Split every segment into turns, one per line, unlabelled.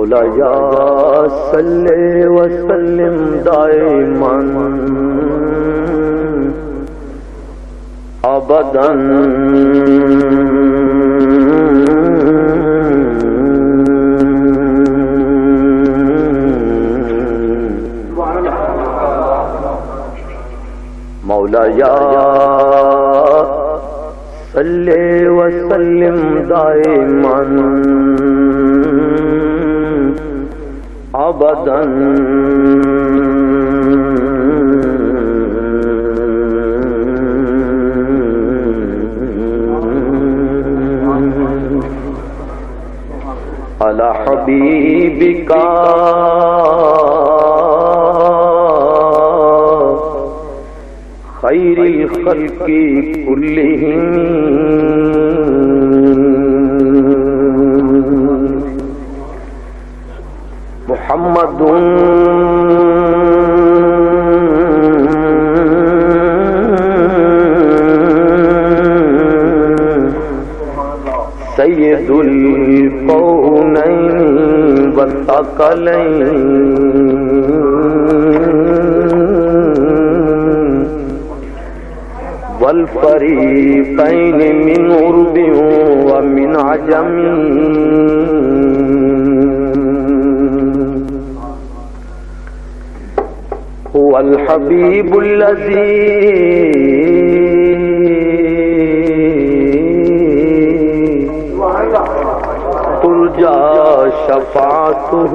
مولاي صل وسلم دائما ابدا مولاي صل وسلم دائما ابدا على حبيبك خير الخلق كلهم محمد سيد الكونين والثقلين والفريقين من عرب ومن عجم هو الحبيب الذي ترجى شفاعته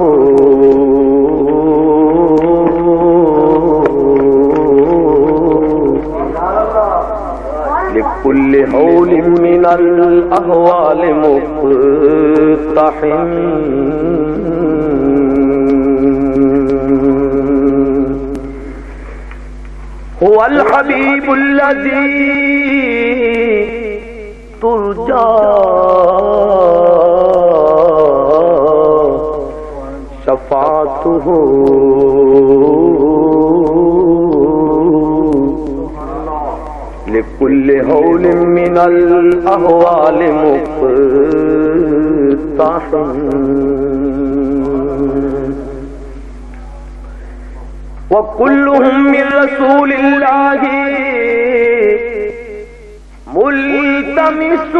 لكل حول من الأهوال مقتحم هو الحبيب الذي ترجى شفاعته لكل هول من الأهوال مقتحم وكلهم من رسول الله ملتمس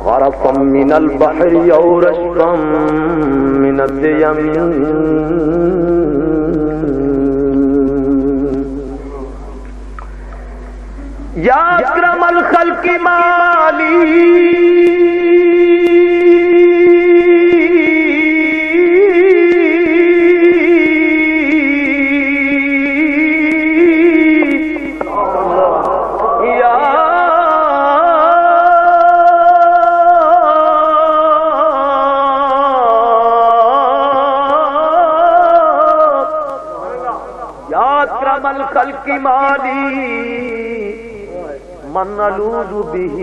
غرفا من البحر أو رشفا من الديم يا أكرم الخلق مالي الخلق مالي من نلوذ به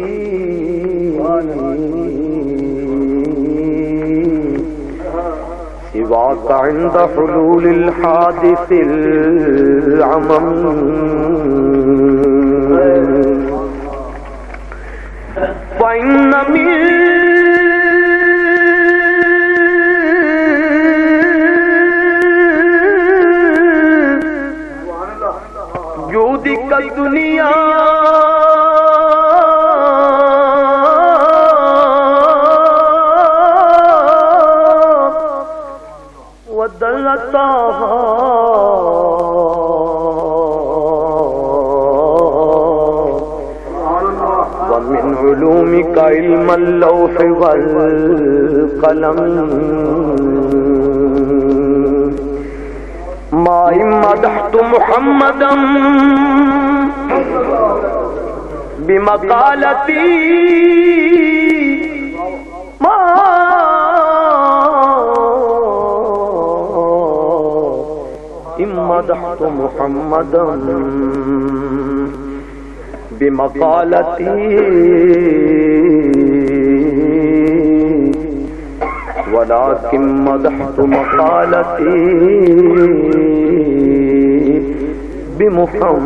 سواك عند حلول الحادث العمم فإن من جودك الدنيا ودلتها ومن علومك علم اللوح والقلم ما إن مدحت محمدا بمقالتي ما إن مدحت محمدا بمقالتي ولكن مدحت مقالتي بمحمد